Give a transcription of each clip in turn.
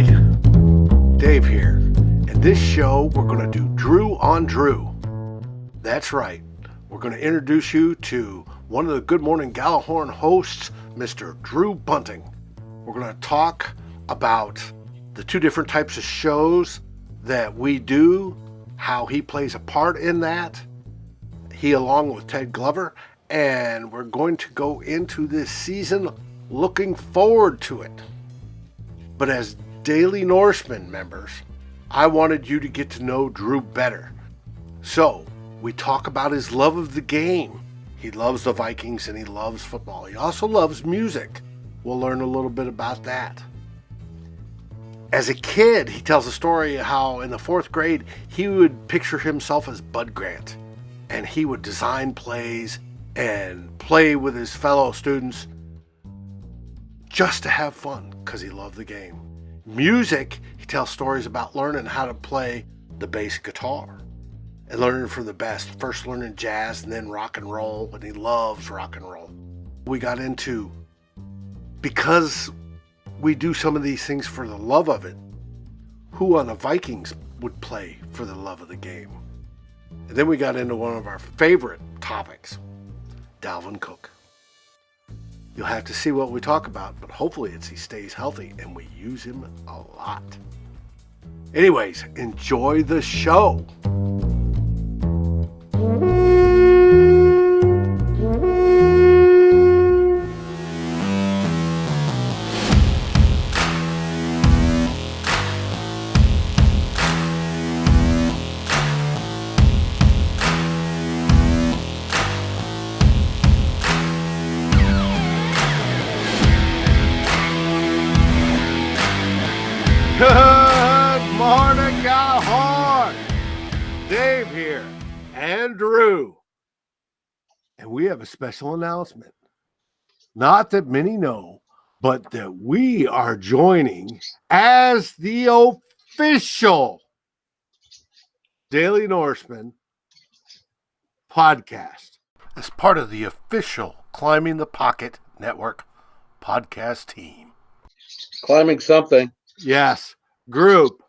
everybody. Dave here. In this show, we're going to do Drew on Drew. That's right. We're going to introduce you to one of the Good Morning Gjallarhorn hosts, Mr. Drew Bunting. We're going to talk about the two different types of shows that we do, how he plays a part in that, he along with Ted Glover, and we're going to go into this season looking forward to it. But as Daily Norseman members, I wanted you to get to know Drew better. So we talk about his love of the game. He loves the Vikings and he loves football. He also loves music. We'll learn a little bit about that. As a kid, he tells a story of how in the 4th grade, he would picture himself as Bud Grant. And he would design plays and play with his fellow students just to have fun because he loved the game. Music, he tells stories about learning how to play the bass guitar and learning from the best. First learning jazz and then rock and roll, and he loves rock and roll. We got into, because we do some of these things for the love of it, who on the Vikings would play for the love of the game. And then we got into one of our favorite topics, Dalvin Cook. You'll have to see what we talk about, but hopefully he stays healthy and we use him a lot. Anyways, enjoy the show. Good morning, Gjallarhorn. Dave here, and Drew. And we have a special announcement. Not that many know, but that we are joining as the official Daily Norseman podcast as part of the official Climbing the Pocket Network podcast team. Climbing something. Yes, group.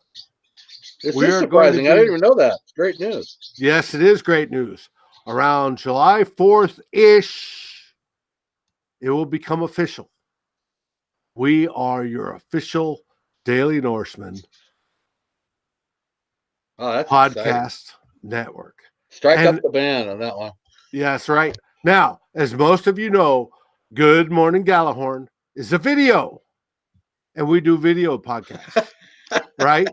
This is surprising. I didn't even know that. It's great news. Yes, it is great news. Around July 4th-ish, it will become official. We are your official Daily Norseman podcast exciting. network. Strike up the band on that one. Yes, right. Now, as most of you know, Good Morning Gjallarhorn is a video. And we do video podcasts, right?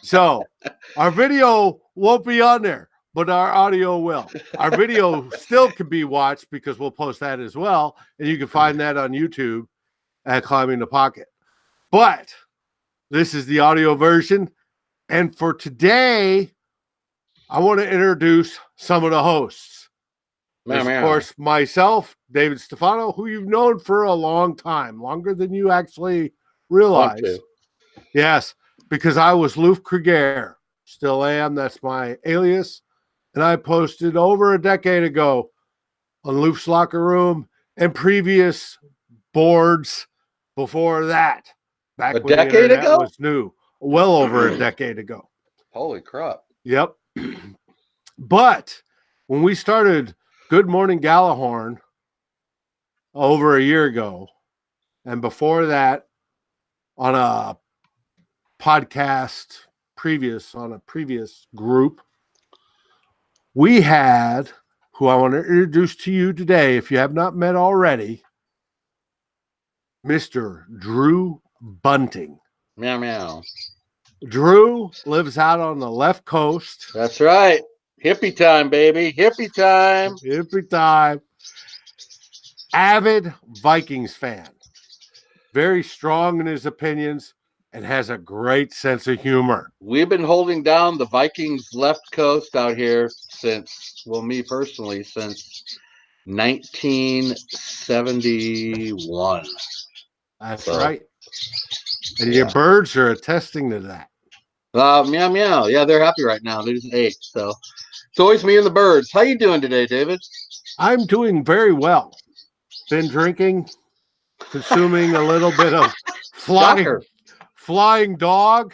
So our video won't be on there, but our audio will. Our video still can be watched because we'll post that as well. And you can find that on YouTube at Climbing the Pocket. But this is the audio version. And for today, I want to introduce some of the hosts. There's, of course, myself, David Stefano, who you've known for a long time, longer than you actually realize. Yes, because I was Loof Krieger, still am. That's my alias. And I posted over a decade ago on Loof's Locker Room and previous boards before that. Back when the internet was new. Well over a decade ago. Holy crap. Yep. But when we started Good Morning Gjallarhorn over a year ago, and before that, on a podcast on a previous group, we had, who I want to introduce to you today, if you have not met already, Mr. Drew Bunting. Meow, meow. Drew lives out on the left coast. That's right. Hippie time, baby. Hippie time. Hippie time. Avid Vikings fan. Very strong in his opinions and has a great sense of humor. We've been holding down the Vikings left coast out here since 1971. That's right. And your birds are attesting to that. Meow, meow. Yeah, they're happy right now. They just ate. So it's always me and the birds. How you doing today, David? I'm doing very well. Been drinking, consuming a little bit of Flying Dog.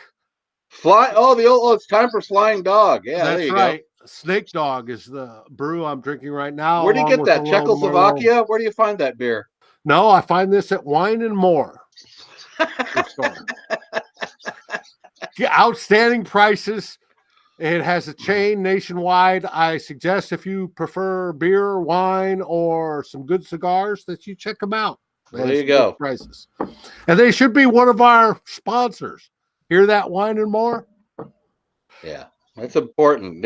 It's time for Flying Dog. Yeah, there That's you right. go. Snake Dog is the brew I'm drinking right now, Where do you along get with a that? little Merlot. Czechoslovakia? Where do you find that beer? No, I find this at Wine and More store. Outstanding prices. It has a chain nationwide. I suggest if you prefer beer, wine, or some good cigars, that you check them out. Well, there you go. Prices. And they should be one of our sponsors. Hear that, Wine and More? Yeah, that's important.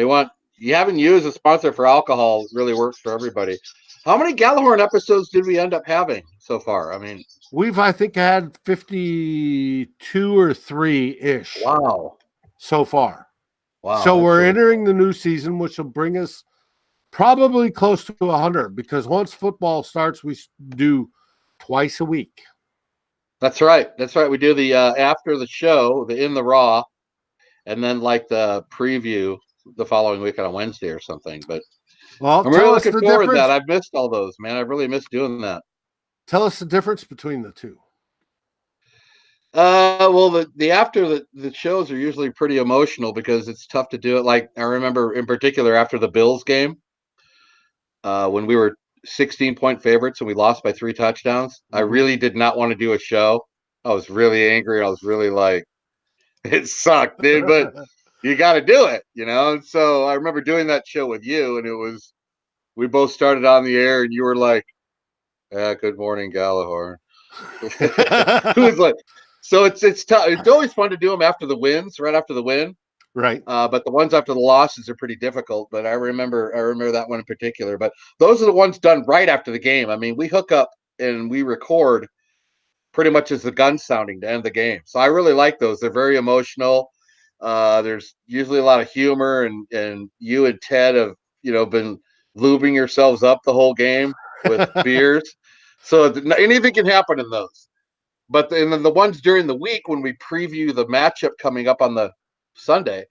You haven't used a sponsor for alcohol. It really works for everybody. How many Gjallarhorn episodes did we end up having so far? I mean, I think, had 52 or 3-ish. Wow. So far. Wow. So we're entering the new season, which will bring us probably close to 100, because once football starts, we do twice a week. That's right. We do the after the show, the In the Raw, and then like the preview the following week on a Wednesday or something. But I'm really looking forward to that. I've missed all those, man. I've really missed doing that. Tell us the difference between the two. Well, the after the shows are usually pretty emotional because it's tough to do it. Like I remember in particular after the Bills game, when we were 16-point favorites and we lost by 3 touchdowns. I really did not want to do a show. I was really angry. I was really like, it sucked, dude, but you got to do it, you know? And so I remember doing that show with you, and we both started on the air, and you were like, Good Morning Gjallarhorn. It was like, so it's tough. It's always fun to do them after the wins, right after the win. Right. But the ones after the losses are pretty difficult. But I remember that one in particular. But those are the ones done right after the game. I mean, we hook up and we record pretty much as the gun sounding to end the game. So I really like those. They're very emotional. There's usually a lot of humor, and you and Ted have been lubing yourselves up the whole game with beers. So anything can happen in those. But and then the ones during the week when we preview the matchup coming up on the Sunday,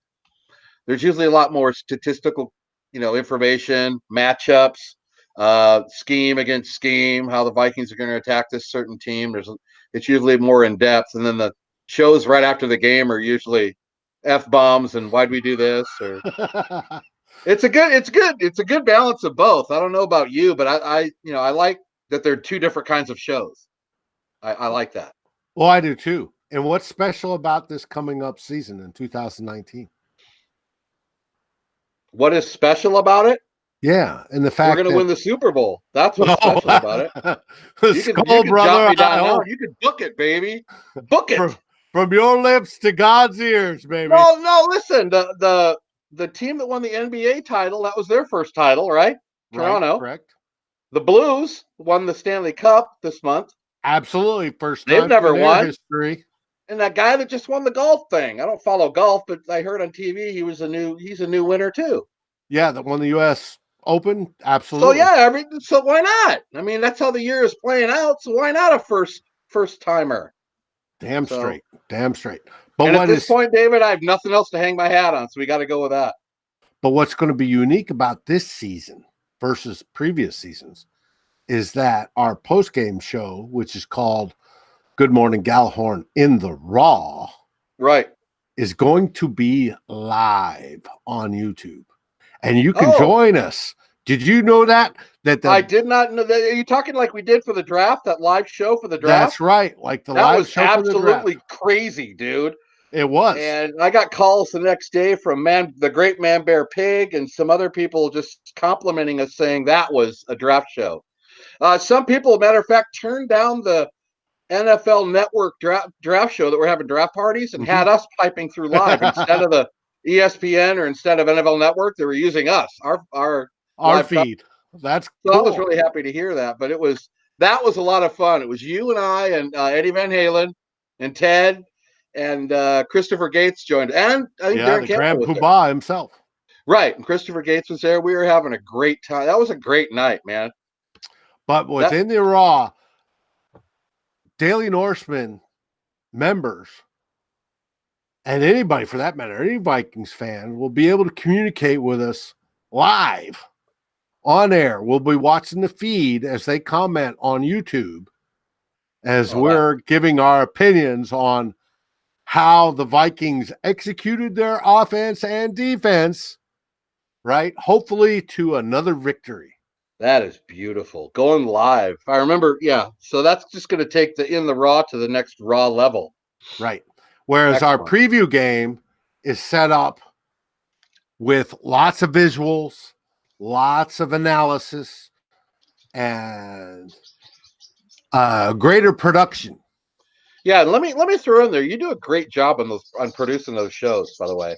there's usually a lot more statistical, information, matchups, scheme against scheme, how the Vikings are going to attack this certain team. It's usually more in depth, and then the shows right after the game are usually F-bombs and why'd we do this? Or it's a good balance of both. I don't know about you, but I like that they're two different kinds of shows. I like that. Well, I do too. And what's special about this coming up season in 2019? What is special about it? Yeah, and the fact we're going to win the Super Bowl. That's what's special about it. You can jot me down now. You can book it, baby. Book it from your lips to God's ears, baby. No. Listen, the team that won the NBA title, that was their first title, right? Toronto, correct. The Blues won the Stanley Cup this month. Absolutely, first time they've never won. History. And that guy that just won the golf thing. I don't follow golf, but I heard on TV he's a new winner too. Yeah, that won the U.S. Open. Absolutely. So yeah, so why not? I mean, that's how the year is playing out. So why not a first timer? Damn straight. But at this point, David, I have nothing else to hang my hat on, so we got to go with that. But what's going to be unique about this season versus previous seasons is that our post-game show, which is called Good Morning Gjallarhorn in the Raw, right, is going to be live on YouTube. And you can join us. Did you know that? I did not know that. Are you talking like we did for the draft, that live show for the draft? That's right. Like that live show for the draft. That was absolutely crazy, dude. It was. And I got calls the next day from the great Man Bear Pig and some other people just complimenting us, saying that was a draft show. Some people, matter of fact, turned down the NFL Network draft show that we're having draft parties and had us piping through live instead of the ESPN or instead of NFL Network. They were using us, our feed. That's cool. So I was really happy to hear that. But that was a lot of fun. It was you and I and Eddie Van Halen and Ted and Christopher Gates joined, and I think Darren Grand Poobah himself. Right, and Christopher Gates was there. We were having a great time. That was a great night, man. But within the Raw, Daily Norseman members, and anybody for that matter, any Vikings fan, will be able to communicate with us live on air. We'll be watching the feed as they comment on YouTube as we're giving our opinions on how the Vikings executed their offense and defense, right? Hopefully to another victory. That is beautiful. Going live. I remember, yeah. So that's just going to take the in the raw to the next raw level. Right. Whereas our Excellent. preview game is set up with lots of visuals, lots of analysis, and greater production. Yeah, and let me throw in there. You do a great job on producing those shows, by the way.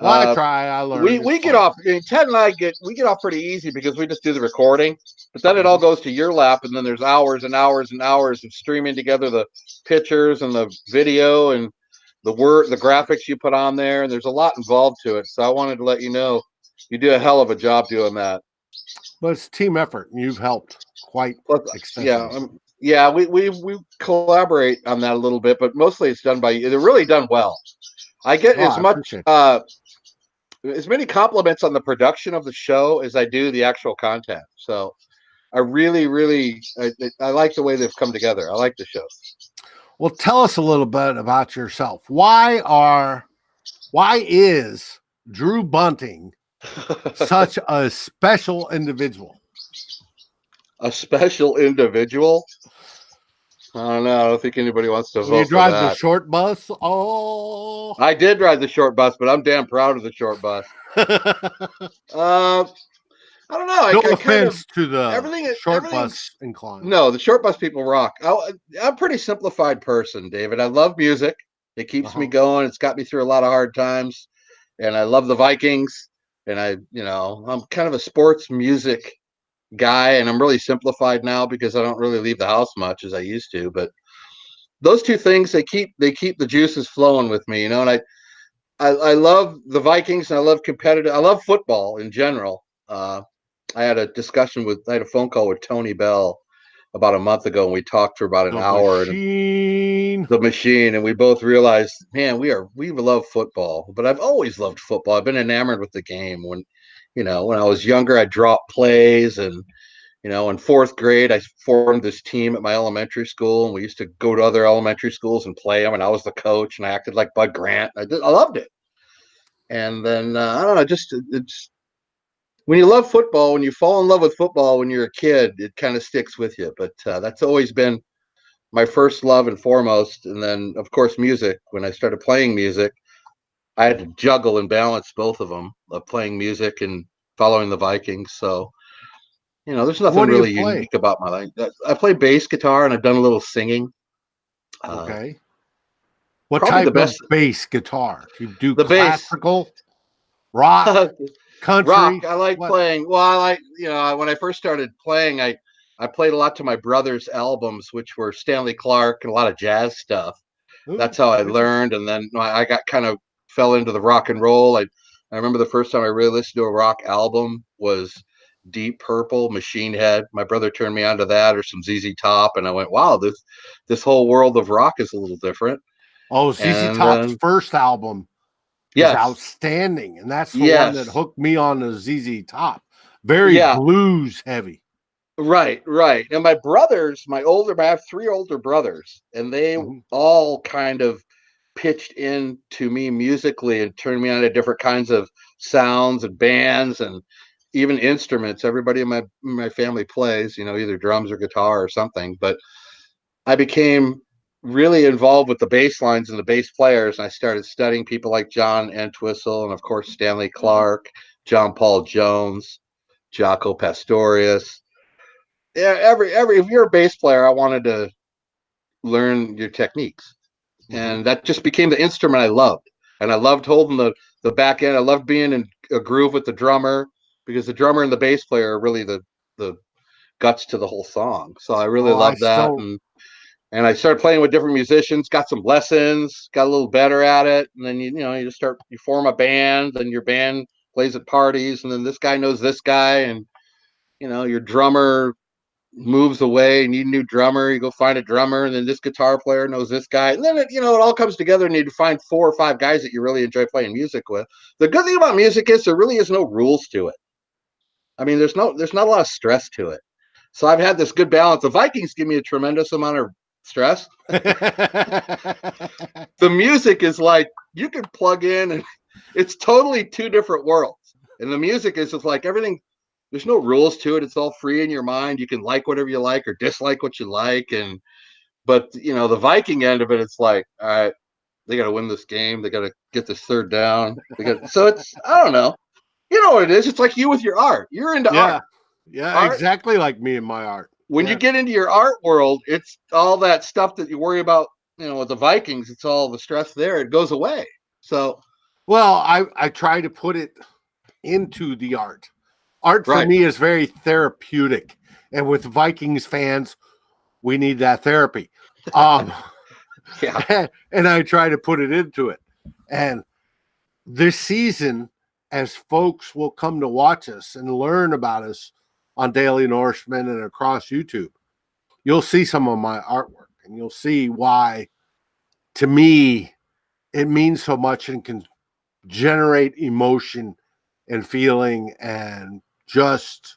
Well, I try. I learn. We It's get fun. off. I mean, Ted and I get off pretty easy because we just do the recording, but then it all Mhm. goes to your lap, and then there's hours and hours and hours of streaming together the pictures and the video and the graphics you put on there, and there's a lot involved to it. So I wanted to let you know you do a hell of a job doing that. But it's team effort, and you've helped quite Plus, yeah, extensively. yeah, we collaborate on that a little bit, but mostly it's done by you. They're really done well. I get Oh, I appreciate as many compliments on the production of the show as I do the actual content. So I really, really, I like the way they've come together. I like the show. Well, tell us a little bit about yourself. Why is Drew Bunting such a special individual? A special individual. I don't know. I don't think anybody wants to When you vote for drive the that. short bus, oh. I did ride the short bus, but I'm damn proud of the short bus. Uh, I don't know. No I kind of offense to the short everything's bus incline. no. The short bus people rock. I'm a pretty simplified person, David. I love music. It keeps me Uh-huh. going. It's got me through a lot of hard times, and I love the Vikings. And I'm kind of a sports music guy, and I'm really simplified now because I don't really leave the house much as I used to. But those two things they keep the juices flowing with me, and I love the Vikings and I love competitive. I love football in general. I had a phone call with Tony Bell about a month ago, and we talked for about an The hour. And machine. the machine, and we both realized, man, we love football. But I've always loved football. I've been enamored with the game. When I was younger, I dropped plays, and in fourth grade, I formed this team at my elementary school, and we used to go to other elementary schools and play them. And I was the coach, and I acted like Bud Grant. I loved it. And then I don't know, just it's when you love football, when you fall in love with football when you're a kid, it kind of sticks with you. But that's always been my first love and foremost. And then, of course, music. When I started playing music, I had to juggle and balance both of them, of playing music and following the Vikings. So, there's What nothing do you really play? unique about my life. I play bass guitar and I've done a little singing. Uh, Okay. What Probably the type best, of bass guitar? Do you do the bass. classical, rock, Rock. country? I like What? playing. Well, when I first started playing, I played a lot to my brother's albums, which were Stanley Clark and a lot of jazz stuff. Ooh, That's how I interesting. learned, and then I got kind of fell into the rock and roll. I remember the first time I really listened to a rock album was Deep Purple, Machine Head. My brother turned me on to that, or some ZZ Top, and I went, "Wow, this whole world of rock is a little different." Oh, ZZ And Top's first album is yes, outstanding, and that's the one that yes, hooked me on the ZZ Top. Very yeah, blues heavy. right, right. And I have three older brothers, and they Mhm. all kind of pitched in to me musically and turned me on to different kinds of sounds and bands and even instruments. Everybody in my family plays, either drums or guitar or something. But I became really involved with the bass lines and the bass players, and I started studying people like John Entwistle and of course Stanley Clark, John Paul Jones, Jaco Pastorius. Yeah, every if you're a bass player, I wanted to learn your techniques, Mhm. and that just became the instrument I loved. And I loved holding the back end. I loved being in a groove with the drummer because the drummer and the bass player are really the guts to the whole song. So I really Oh, I loved that, still and I started playing with different musicians, got some lessons, got a little better at it, and then you form a band, and your band plays at parties, and then this guy knows this guy, and your drummer moves away, you need a new drummer, you go find a drummer, and then this guitar player knows this guy, and then it all comes together, and you find 4 or 5 guys that you really enjoy playing music with. The good thing about music is there really is no rules to it. I mean, there's not a lot of stress to it. So I've had this good balance. The Vikings give me a tremendous amount of stress. The music is like you can plug in, and it's totally two different worlds. And the music is just like everything. There's no rules to it. It's all free in your mind. You can like whatever you like or dislike what you like. But the Viking end of it, it's like, all right, they got to win this game. They got to get this third down. So it's, I don't know. You know what it is? It's like you with your art. You're into art. Yeah, exactly like me and my art. When you get into your art world, it's all that stuff that you worry about, with the Vikings, it's all the stress there. It goes away. So, well, I try to put it into the art. Art for me is very therapeutic. And with Vikings fans, we need that therapy. Yeah. And I try to put it into it. And this season, as folks will come to watch us and learn about us on Daily Norseman and across YouTube, you'll see some of my artwork and you'll see why, to me, it means so much and can generate emotion and feeling and just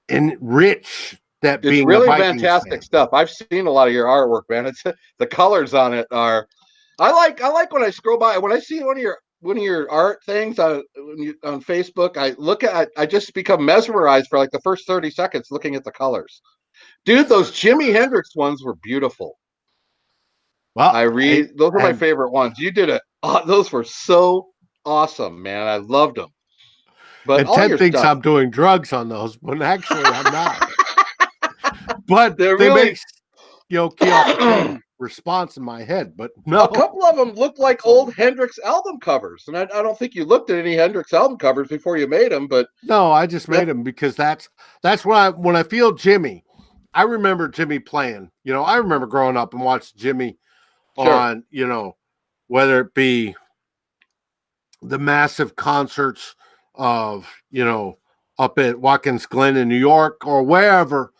enrich that it's being really a Vikings fantastic fan. stuff. I've seen a lot of your artwork, man. It's the colors on it are. I like when I scroll by when I see one of your art things on Facebook. I just become mesmerized for like the first 30 seconds looking at the colors. Dude, those Jimi Hendrix ones were beautiful. Well, those are my favorite ones. You did it. Those were so awesome, man. I loved them. But and all Ted your thinks stuff, I'm doing drugs on those, but actually I'm not. But they make key off the chain response in my head. But no, a couple of them look like old Hendrix album covers, and I don't think you looked at any Hendrix album covers before you made them. But no, I just made them because that's when I feel Jimmy. I remember Jimmy playing. I remember growing up and watching Jimmy on, whether it be the massive concerts of, up at Watkins Glen in New York or wherever,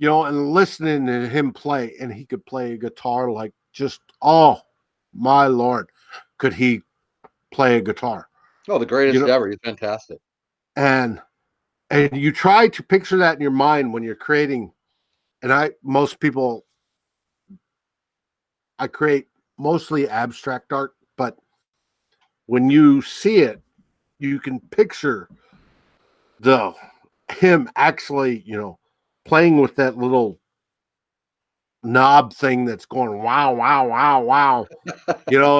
and listening to him play. And he could play a guitar like just, oh, my Lord, could he play a guitar? Oh, the greatest ever. He's fantastic. And you try to picture that in your mind when you're creating. And I create mostly abstract art, but when you see it, you can picture him actually, playing with that little knob thing that's going wow, wow, wow, wow,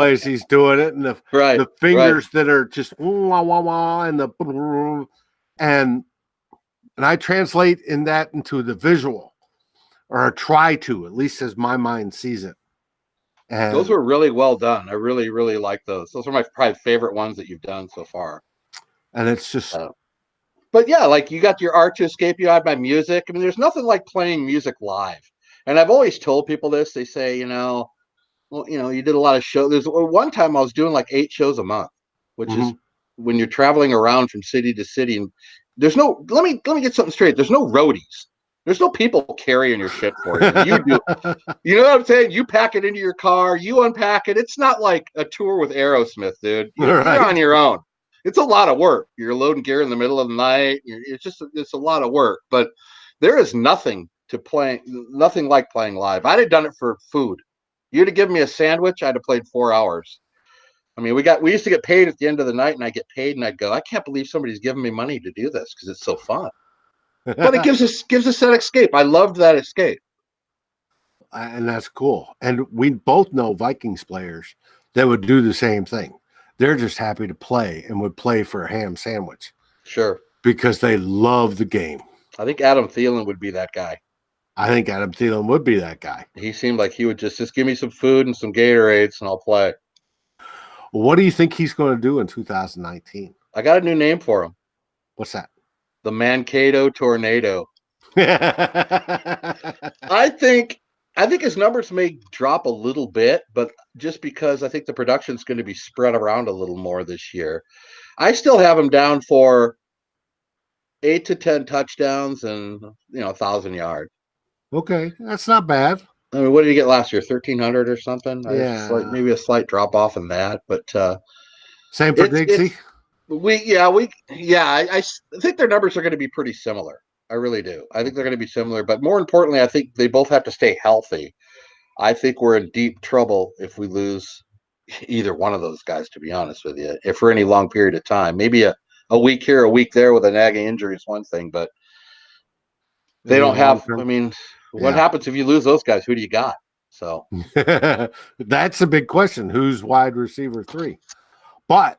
as he's doing it, and the fingers that are just wah, wah, wah, and and I translate that into the visual, or try to, at least as my mind sees it. And those were really well done. I really, really like those. Those are my probably favorite ones that you've done so far. And it's just, but yeah, like you got your art to escape you. I have my music. I mean, there's nothing like playing music live. And I've always told people this. They say, well, you did a lot of shows. There's one time I was doing like 8 shows a month, which is when you're traveling around from city to city. And there's no. Let me get something straight. There's no roadies. There's no people carrying your shit for you. You do. You know what I'm saying? You pack it into your car. You unpack it. It's not like a tour with Aerosmith, dude. You're on your own. It's a lot of work. You're loading gear in the middle of the night. It's a lot of work. But there is nothing like playing live. I'd have done it for food. You'd have given me a sandwich, I'd have played 4 hours. I mean, we used to get paid at the end of the night, and I'd get paid, and I'd go, I can't believe somebody's giving me money to do this because it's so fun. But it gives us that escape. I loved that escape. And that's cool. And we both know Vikings players that would do the same thing. They're just happy to play and would play for a ham sandwich. Sure. Because they love the game. I think Adam Thielen would be that guy. I think Adam Thielen would be that guy. He seemed like he would just give me some food and some Gatorades and I'll play. What do you think he's going to do in 2019? I got a new name for him. What's that? The Mankato Tornado. I think his numbers may drop a little bit, but just because I think the production's going to be spread around a little more this year. I still have him down for 8 to 10 touchdowns and 1,000 yards. Okay, that's not bad. I mean, what did he get last year? 1,300 or something? Yeah, maybe a slight drop off in that, but same for Dixie. I think their numbers are going to be pretty similar. I really do. I think they're going to be similar, but more importantly, I think they both have to stay healthy. I think we're in deep trouble if we lose either one of those guys, to be honest with you, if for any long period of time. Maybe a week here, a week there with a nagging injury is one thing, but they Any don't long have, term? what Yeah. happens if you lose those guys? Who do you got? So That's a big question. Who's wide receiver 3? But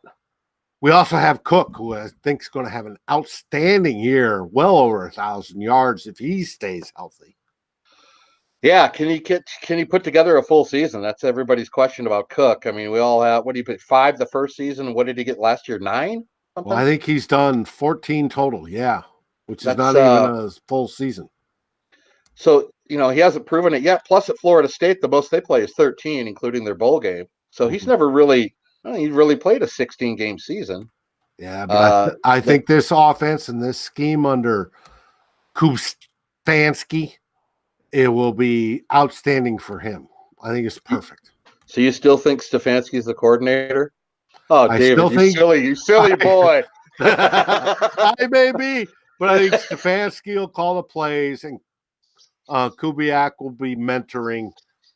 we also have Cook, who I think is going to have an outstanding year, well over 1,000 yards if he stays healthy. yeah, can he put together a full season? That's everybody's question about Cook. I mean, we all have, what do you put, 5 the first season? What did he get last year? 9 Well, something? I think he's done 14 total, yeah, which is That's not even a full season. so he hasn't proven it yet. Plus, at Florida State, the most they play is 13, including their bowl game. So he's never really, he really played a 16-game season. Yeah, but I think this offense and this scheme under Stefanski, it will be outstanding for him. I think it's perfect. So you still think Stefanski's the coordinator? Oh, I David, still think you silly boy. I may be, but I think Stefanski will call the plays, and Kubiak will be mentoring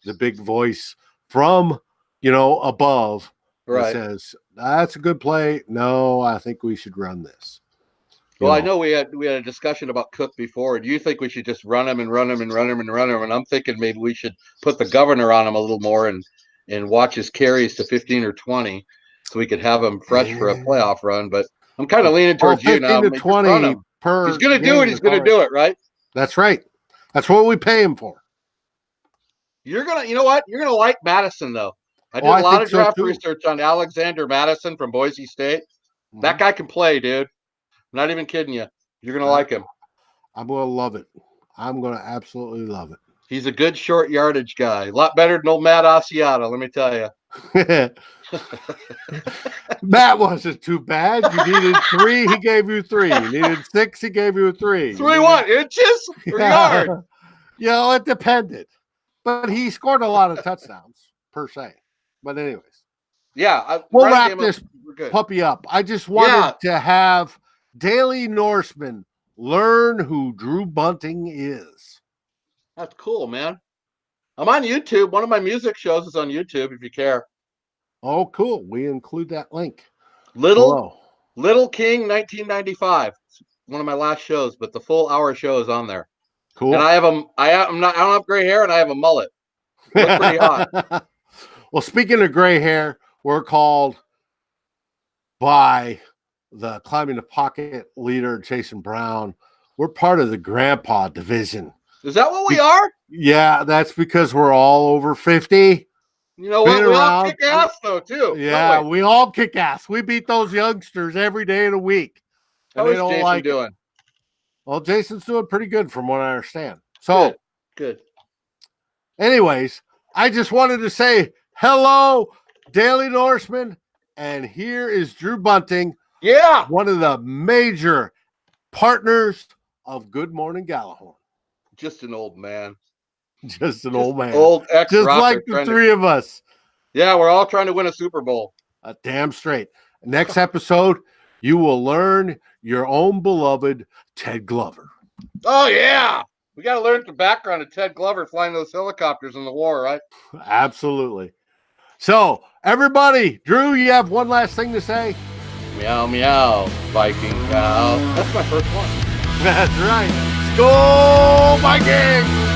the big voice from above. Right. That says that's a good play. No, I think we should run this. Well, I know we had a discussion about Cook before. Do you think we should just run him and run him and run him and run him? And I'm thinking maybe we should put the governor on him a little more and watch his carries to 15 or 20, so we could have him fresh for a playoff run. But I'm kind of leaning towards you now. 15 to 20 per. He's going to do it. He's going to do it, right? That's right. That's what we pay him for. You know what? You're going to like Madison, though. I did a lot of draft research on Alexander Madison from Boise State. Mm-hmm. That guy can play, dude. I'm not even kidding you. You're going to like him. I'm going to love it. I'm going to absolutely love it. He's a good short yardage guy. A lot better than old Matt Asiata, let me tell you. Matt wasn't too bad. You needed 3, he gave you 3. You needed 6, he gave you 3. 3 what? Inches or yards? It depended. But he scored a lot of touchdowns, per se. But anyways. Yeah. We'll wrap this puppy up. I just wanted to have Daily Norseman learn who Drew Bunting is. That's cool, man. I'm on YouTube. One of my music shows is on YouTube, if you care. Oh, cool. We include that link. Little King 1995. It's one of my last shows, but the full hour show is on there. Cool. And I don't have gray hair, and I have a mullet. Look pretty hot. Well, speaking of gray hair, we're called by the Climbing the Pocket leader, Jason Brown. We're part of the Grandpa division. Is that what we are? Yeah, that's because we're all over 50. You know what? We all kick ass, though, too. Yeah, we all kick ass. We beat those youngsters every day of the week. How is Jason doing? Well, Jason's doing pretty good from what I understand. So, good. Anyways, I just wanted to say hello, Daily Norseman, and here is Drew Bunting. Yeah. One of the major partners of Good Morning Gjallarhorn. Just an old man. Just an old man. Old just like the 3 of us. Yeah, we're all trying to win a Super Bowl. Damn straight. Next episode, you will learn your own beloved Ted Glover. Oh, yeah. We got to learn the background of Ted Glover flying those helicopters in the war, right? Absolutely. So, everybody, Drew, you have one last thing to say? Meow, meow, Viking cow. That's my first one. That's right. Go Vikings!